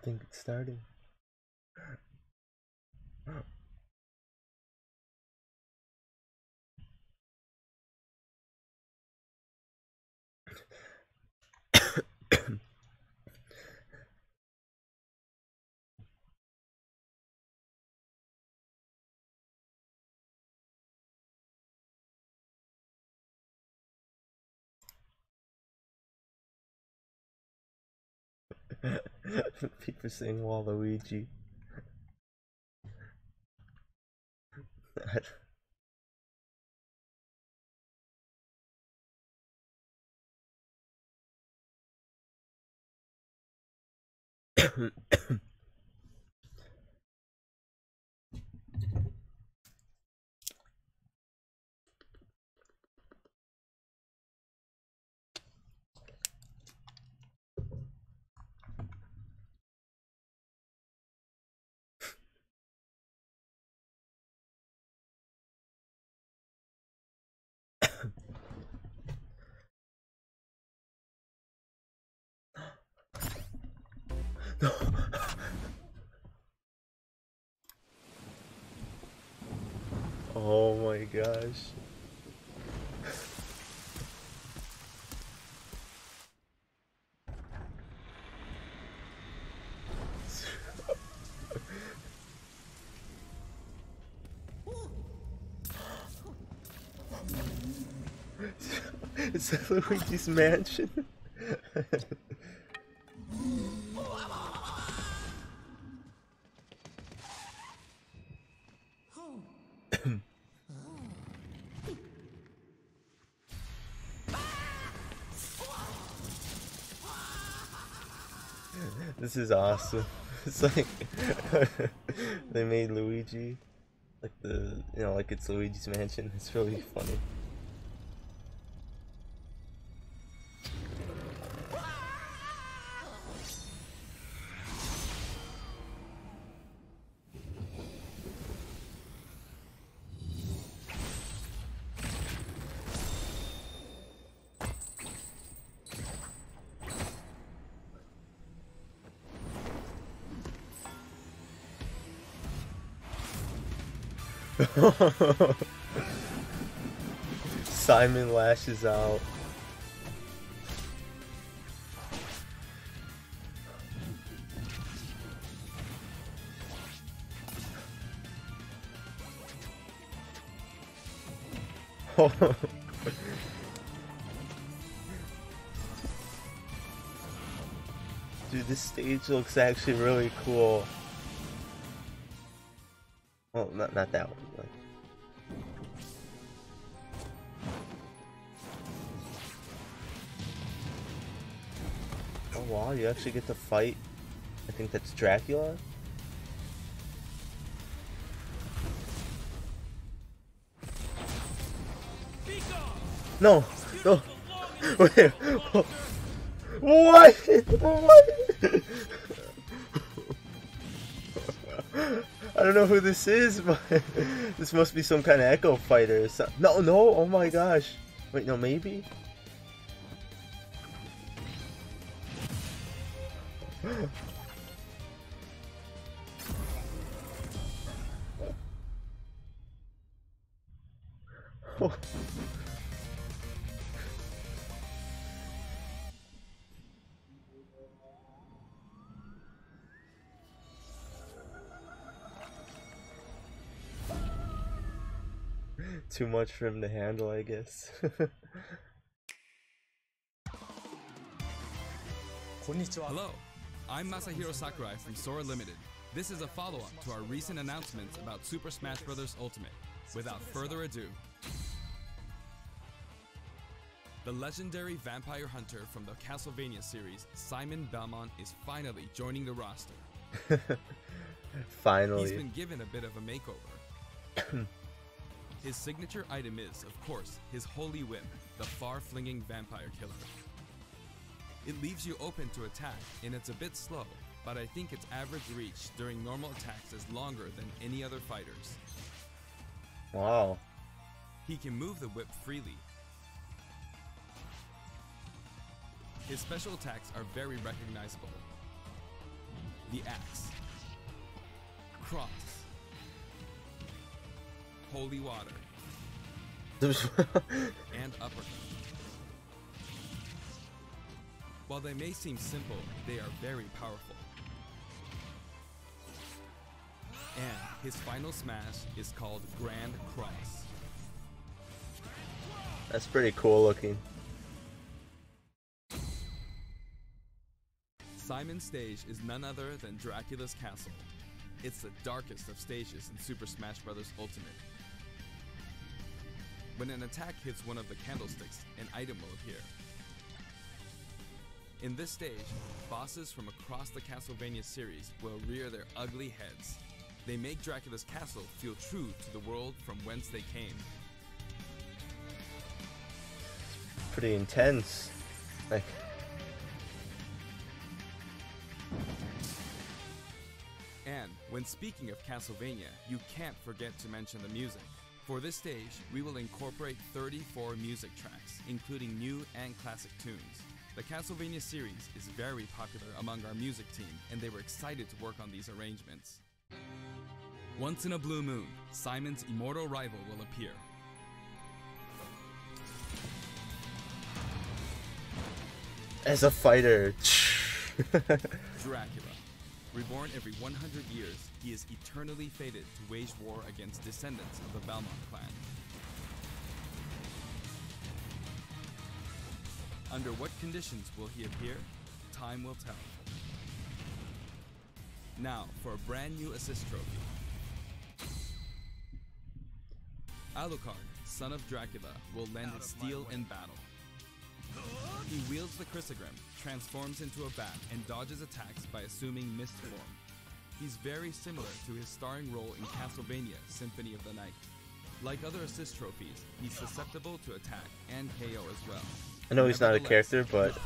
think it's starting. People saying Waluigi. Oh my gosh. It's Luigi's mansion. This is awesome. It's like they made Luigi like like it's Luigi's mansion. It's really funny. Simon lashes out. Dude, this stage looks actually really cool. Well, not that one. Like. Oh wow, you actually get to fight. I think that's Dracula. No, no. Wait. What? What? I don't know who this is, but this must be some kind of Echo Fighter or something. No, no, oh my gosh. Wait, no, maybe? Too much for him to handle, I guess. Hello, I'm Masahiro Sakurai from Sora Limited. This is a follow-up to our recent announcements about Super Smash Bros. Ultimate. Without further ado, the legendary vampire hunter from the Castlevania series, Simon Belmont, is finally joining the roster. Finally. He's been given a bit of a makeover. His signature item is, of course, his holy whip, the far-flinging vampire killer. It leaves you open to attack, and it's a bit slow, but I think its average reach during normal attacks is longer than any other fighters. Wow. He can move the whip freely. His special attacks are very recognizable. the axe, cross, holy water, and uppercut. While they may seem simple, they are very powerful. And his final smash is called Grand Cross. That's pretty cool looking. Simon's stage is none other than Dracula's castle. It's the darkest of stages in Super Smash Bros. Ultimate. When an attack hits one of the candlesticks, an item will appear. In this stage, bosses from across the Castlevania series will rear their ugly heads. They make Dracula's castle feel true to the world from whence they came. Pretty intense. Like, and when speaking of Castlevania, you can't forget to mention the music. For this stage, we will incorporate 34 music tracks, including new and classic tunes. The Castlevania series is very popular among our music team, and they were excited to work on these arrangements. Once in a blue moon, Simon's immortal rival will appear. as a fighter. Dracula. Reborn every 100 years, he is eternally fated to wage war against descendants of the Belmont clan. Under what conditions will he appear? Time will tell. Now, for a brand new assist trophy. Alucard, son of Dracula, will lend his steel in battle. He wields the Chrysogram, transforms into a bat, and dodges attacks by assuming mist form. He's very similar to his starring role in Castlevania Symphony of the Night. Like other assist trophies, he's susceptible to attack and KO as well. I know he's not a character, but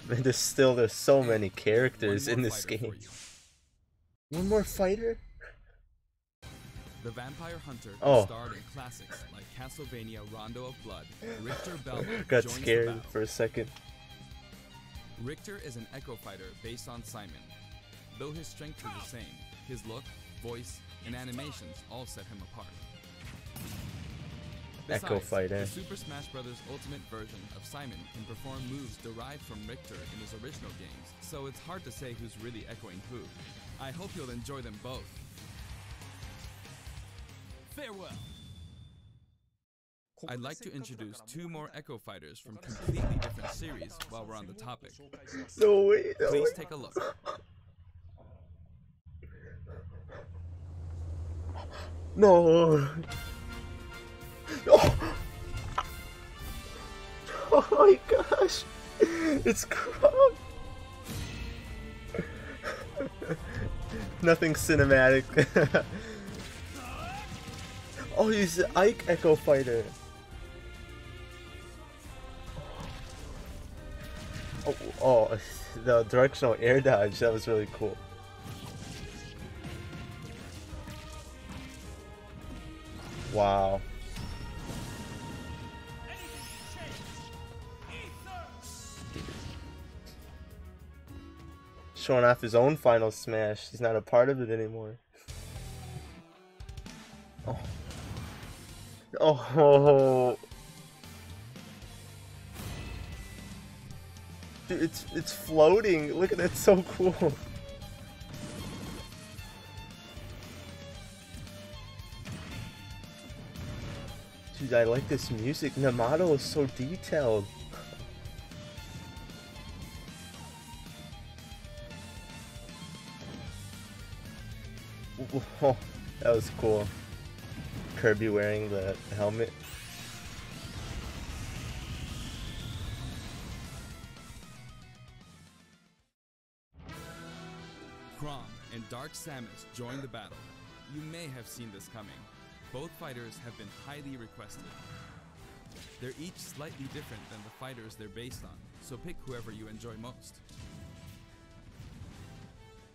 there's so many characters in this game. One more fighter? The Vampire Hunter starred in classics like Castlevania Rondo of Blood. Richter Belmont got joins scared the battle. for a second. Richter is an Echo Fighter based on Simon. Though his strength is the same, his look, voice, and animations all set him apart. Besides, Echo Fighter. the Super Smash Bros. Ultimate version of Simon can perform moves derived from Richter in his original games, so it's hard to say who's really echoing who. I hope you'll enjoy them both. Farewell! I'd like to introduce two more Echo Fighters from completely different series while we're on the topic. No way, no Please way. take a look. No. Oh. Oh my gosh. It's Kronk. Nothing cinematic. Oh, he's the Ike Echo Fighter. Oh, the directional air dodge, that was really cool. Wow. Showing off his own final smash. He's not a part of it anymore. Oh. Oh. Dude, it's floating. Look at that, so cool. Dude, I like this music. Namato is so detailed. Oh, that was cool. Kirby wearing the helmet. Chrom and Dark Samus join the battle. You may have seen this coming. Both fighters have been highly requested. They're each slightly different than the fighters they're based on, so pick whoever you enjoy most.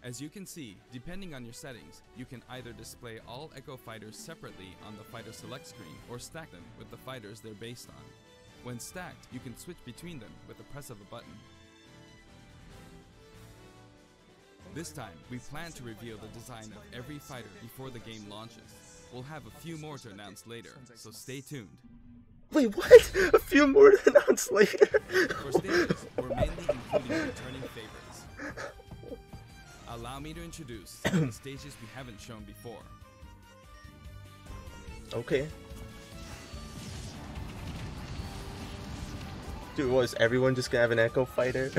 As you can see, depending on your settings, you can either display all Echo Fighters separately on the Fighter Select screen or stack them with the fighters they're based on. When stacked, you can switch between them with the press of a button. This time, we plan to reveal the design of every fighter before the game launches. We'll have a few more to announce later, so stay tuned. Wait, what? A few more to announce later? For stages, we're mainly including returning favorites. Allow me to introduce some of the stages we haven't shown before. Okay. Dude, was everyone just gonna have an Echo Fighter?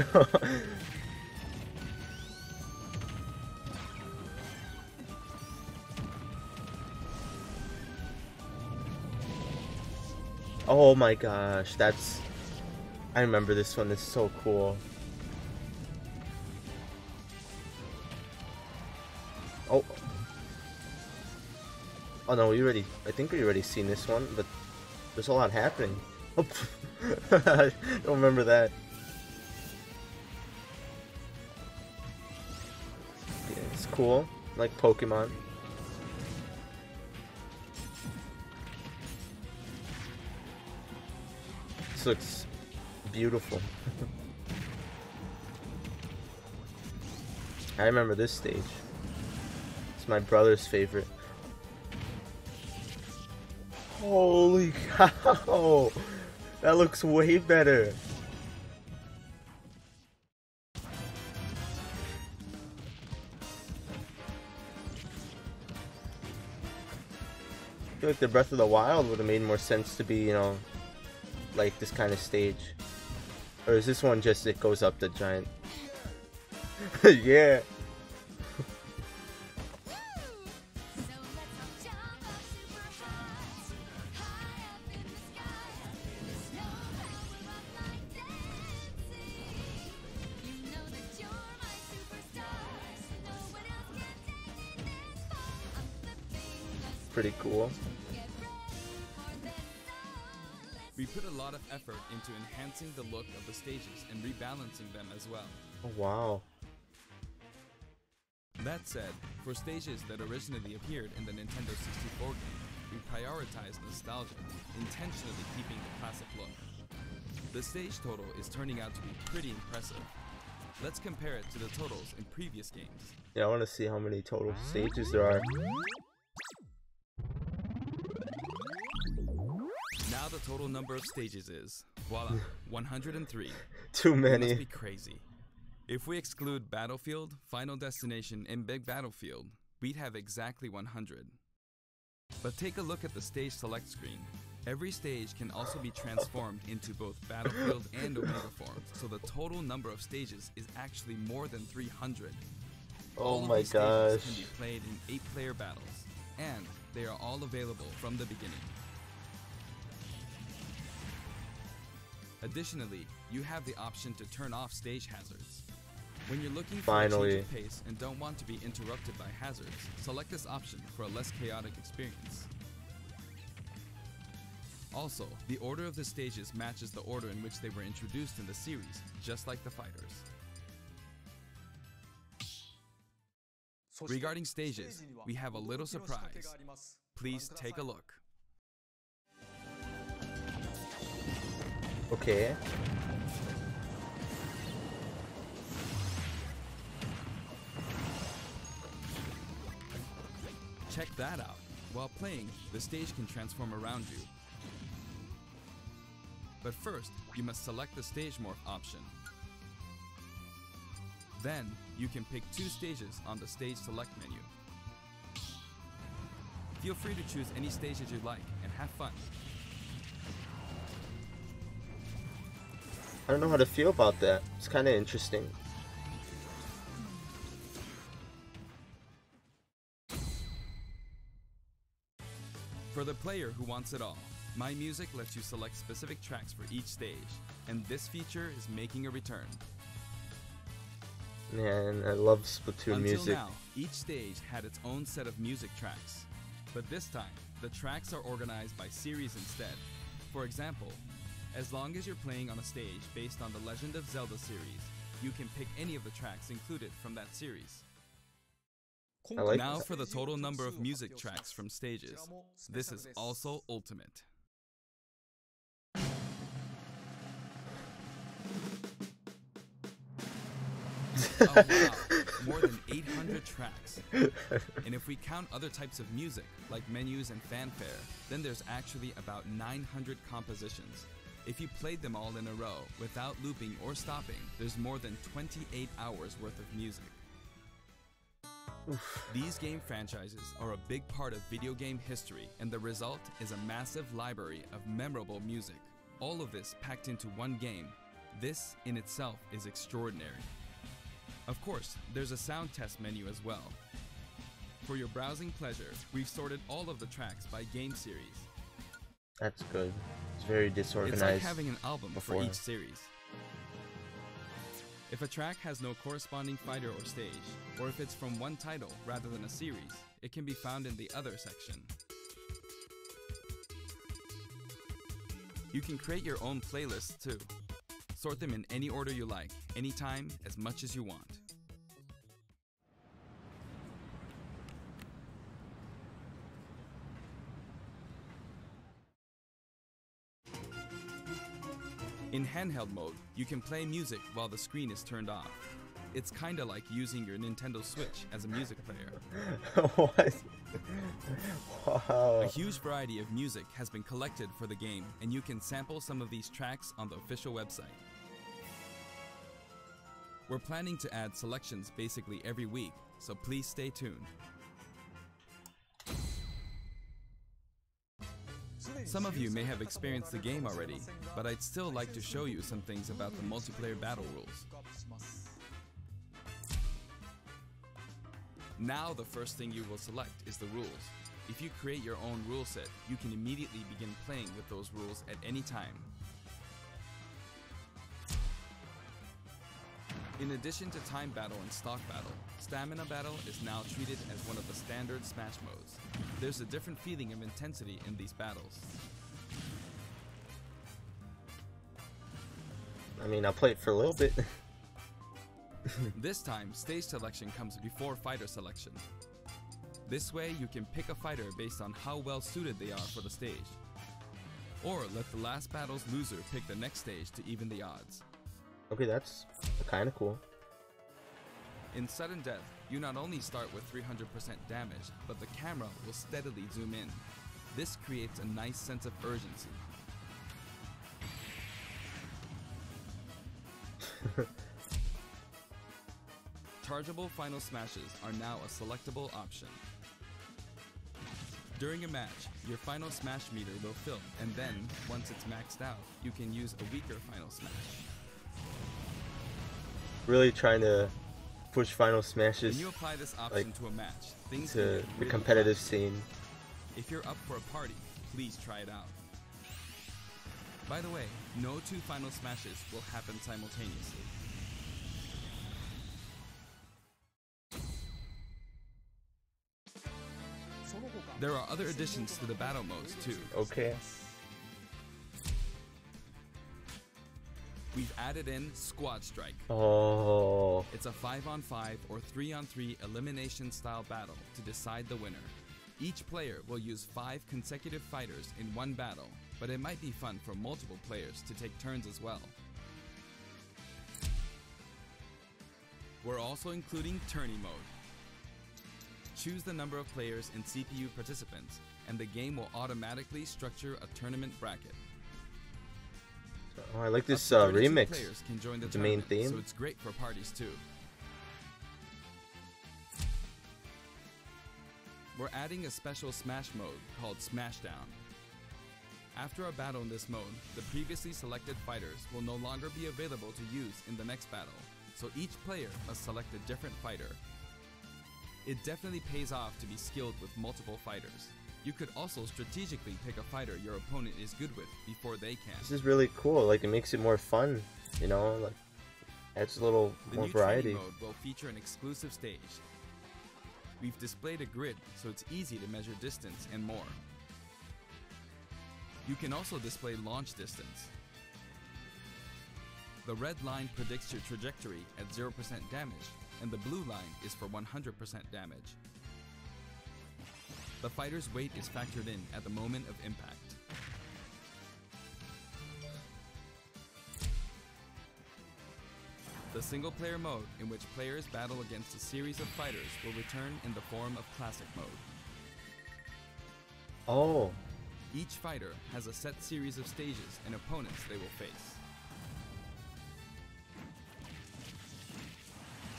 Oh my gosh, that's... I remember this one, it's so cool. Oh. Oh no, I think we already seen this one, but there's a lot happening. Oh, I don't remember that. Yeah, it's cool, like Pokemon. This looks beautiful. I remember this stage. It's my brother's favorite. Holy cow! That looks way better. I feel like the Breath of the Wild would have made more sense to be, you know, like this kind of stage. Or is this one just it goes up the giant? Yeah. Pretty cool. We put a lot of effort into enhancing the look of the stages and rebalancing them as well. Oh, wow. That said, for stages that originally appeared in the Nintendo 64 game, we prioritized nostalgia, intentionally keeping the classic look. The stage total is turning out to be pretty impressive. Let's compare it to the totals in previous games. Yeah, I want to see how many total stages there are. Now the total number of stages is, voila, 103. Too many. It must be crazy. If we exclude Battlefield, Final Destination, and Big Battlefield, we'd have exactly 100. But take a look at the stage select screen. Every stage can also be transformed into both Battlefield and Omega forms, so the total number of stages is actually more than 300. Oh my gosh. Stages can be played in 8-player battles, and they are all available from the beginning. Additionally, you have the option to turn off stage hazards. When you're looking for a change of pace and don't want to be interrupted by hazards, select this option for a less chaotic experience. Also, the order of the stages matches the order in which they were introduced in the series, just like the fighters. Regarding stages, we have a little surprise. Please take a look. Okay. Check that out. While playing, the stage can transform around you. But first, you must select the stage morph option. Then, you can pick 2 stages on the stage select menu. Feel free to choose any stages you like and have fun. I don't know how to feel about that. It's kind of interesting. For the player who wants it all, My Music lets you select specific tracks for each stage, and this feature is making a return. Man, I love Splatoon music. Until now, each stage had its own set of music tracks. But this time, the tracks are organized by series instead. For example, as long as you're playing on a stage based on the Legend of Zelda series, you can pick any of the tracks included from that series. I like Now that. for the total number of music tracks from stages. This is also ultimate. Oh wow, more than 800 tracks. And if we count other types of music, like menus and fanfare, then there's actually about 900 compositions. If you played them all in a row, without looping or stopping, there's more than 28 hours worth of music. These game franchises are a big part of video game history, and the result is a massive library of memorable music. All of this packed into one game. This in itself is extraordinary. Of course, there's a sound test menu as well. For your browsing pleasure, we've sorted all of the tracks by game series. That's good. It's very disorganized. It's like having an album before. for each series. If a track has no corresponding fighter or stage, or if it's from one title rather than a series, it can be found in the Other section. You can create your own playlists too. Sort them in any order you like, anytime, as much as you want. In handheld mode, you can play music while the screen is turned off. It's kinda like using your Nintendo Switch as a music player. What? Wow. A huge variety of music has been collected for the game, and you can sample some of these tracks on the official website. We're planning to add selections basically every week, so please stay tuned. Some of you may have experienced the game already, but I'd still like to show you some things about the multiplayer battle rules. Now the first thing you will select is the rules. If you create your own rule set, you can immediately begin playing with those rules at any time. In addition to time battle and stock battle, stamina battle is now treated as one of the standard Smash modes. There's a different feeling of intensity in these battles. I mean, I'll play it for a little bit. This time, stage selection comes before fighter selection. This way, you can pick a fighter based on how well suited they are for the stage. Or let the last battle's loser pick the next stage to even the odds. Okay, that's kind of cool. In sudden death, you not only start with 300% damage, but the camera will steadily zoom in. This creates a nice sense of urgency. Chargeable final smashes are now a selectable option. During a match, your final smash meter will fill, and then, once it's maxed out, you can use a weaker final smash. Really trying to push final smashes When you apply this option to a match, things to can get the really competitive fast. scene. If you're up for a party, please try it out. By the way, no two final smashes will happen simultaneously. There are other additions to the battle modes too. Okay. We've added in Squad Strike. Oh. It's a 5-on-5 or 3-on-3 elimination style battle to decide the winner. Each player will use 5 consecutive fighters in one battle, but it might be fun for multiple players to take turns as well. We're also including Tourney mode. Choose the number of players and CPU participants, and the game will automatically structure a tournament bracket. Oh, I like this Up to 32 remix. players can join the main tournament, theme. so it's great for parties too. We're adding a special Smash mode called Smashdown. After a battle in this mode, the previously selected fighters will no longer be available to use in the next battle, so each player must select a different fighter. It definitely pays off to be skilled with multiple fighters. You could also strategically pick a fighter your opponent is good with before they can. This is really cool. Like, it makes it more fun, you know? Like, adds a little The more new variety. training mode will feature an exclusive stage. We've displayed a grid so it's easy to measure distance and more. You can also display launch distance. The red line predicts your trajectory at 0% damage, and the blue line is for 100% damage. The fighter's weight is factored in at the moment of impact. The The single-player mode, in which players battle against a series of fighters, will return in the form of Classic mode. Oh. Each fighter has a set series of stages and opponents they will face.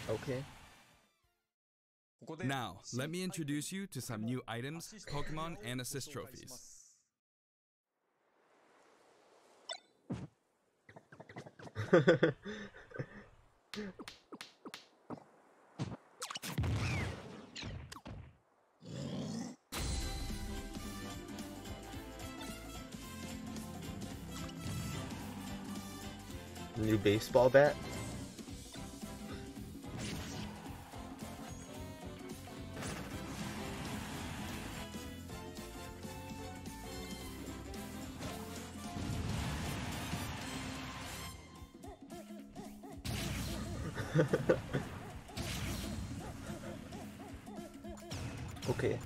Okay. Now, let me introduce you to some new items, Pokemon, and assist trophies. New baseball bat. Okay.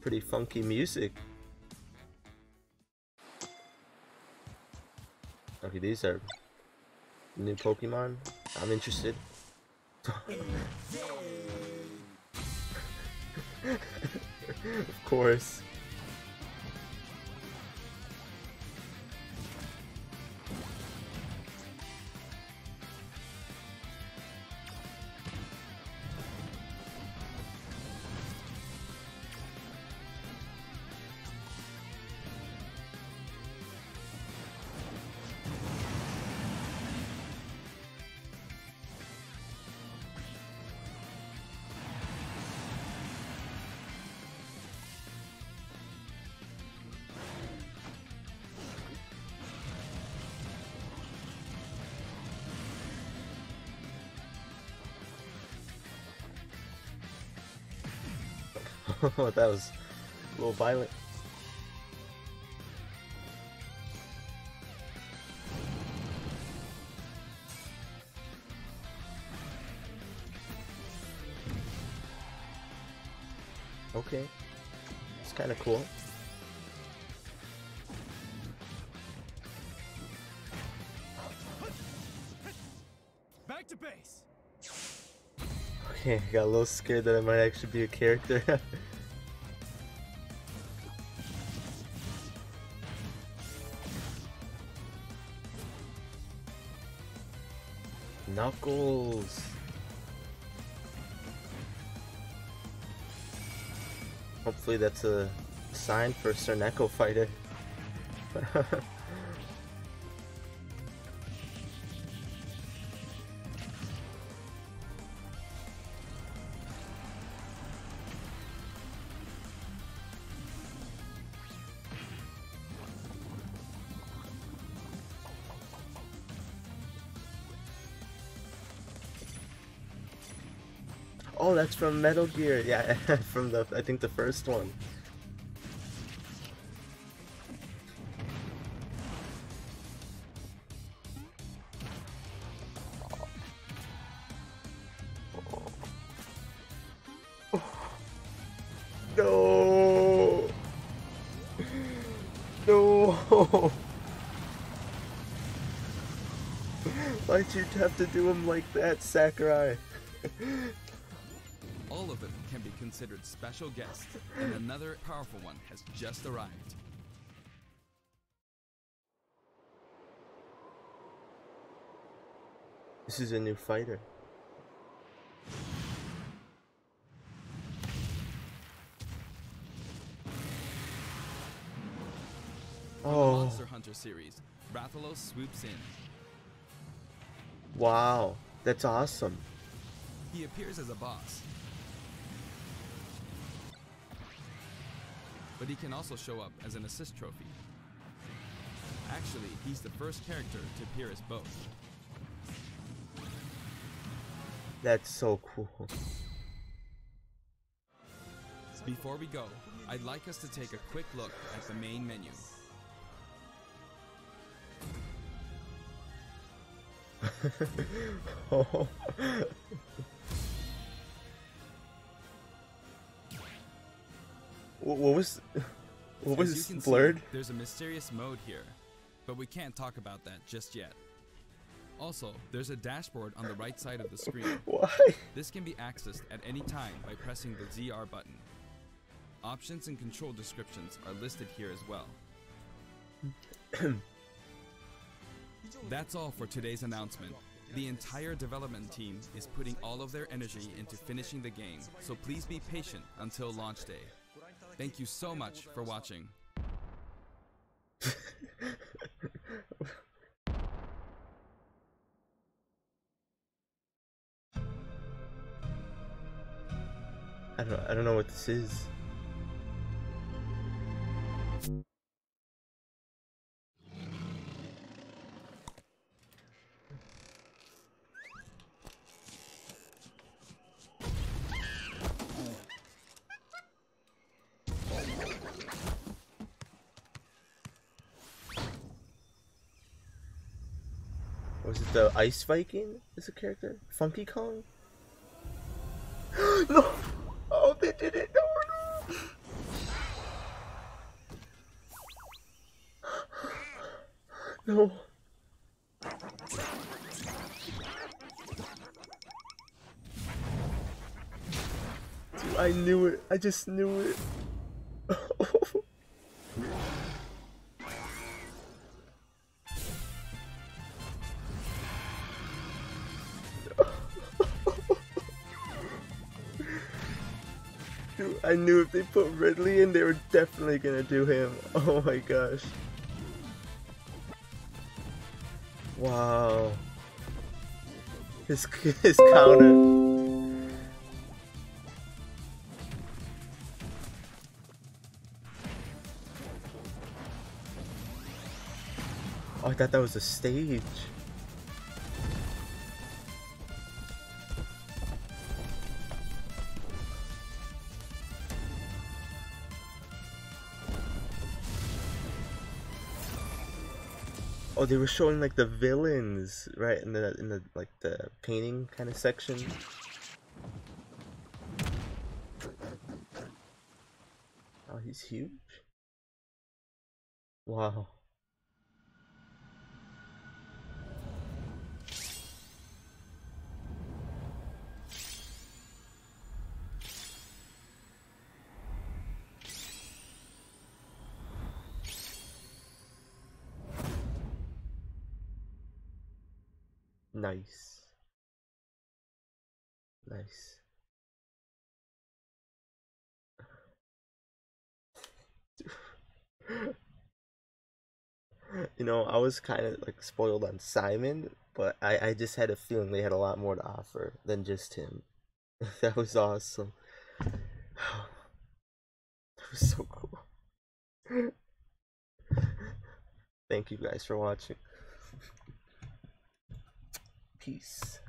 Pretty funky music. Okay, these are new Pokemon. I'm interested. Of course. That was a little violent. Okay, it's kind of cool. Back to base. Okay, I got a little scared that I might actually be a character. Knuckles. Hopefully that's a sign for Cerneco fighter. Oh, that's from Metal Gear. Yeah, from I think the first one. No. No. Why'd you have to do him like that, Sakurai? All of them can be considered special guests, and another powerful one has just arrived. This is a new fighter. From the Monster Hunter series, Rathalos swoops in. Wow, that's awesome. He appears as a boss, but he can also show up as an assist trophy. Actually, he's the first character to appear as both. That's so cool. Before we go, I'd like us to take a quick look at the main menu. Oh. What was As you can blurred? see, there's a mysterious mode here, but we can't talk about that just yet. Also, there's a dashboard on the right side of the screen. Why? This can be accessed at any time by pressing the ZR button. Options and control descriptions are listed here as well. That's all for today's announcement. The entire development team is putting all of their energy into finishing the game, so please be patient until launch day. Thank you so much for watching. I don't know what this is. Was it the Ice Viking as a character? Funky Kong? No! Oh, they did it! No, no! No. Dude, I knew it. I just knew it. Dude, I knew if they put Ridley in, they were definitely gonna do him. Oh my gosh. Wow. His counter. Oh, I thought that was a stage. Oh, they were showing like the villains, right, in the like the painting kind of section. Oh, he's huge. Wow. Nice. Nice. You know, I was kind of like spoiled on Simon, but I just had a feeling they had a lot more to offer than just him. That was awesome. That was so cool. Thank you guys for watching. Peace.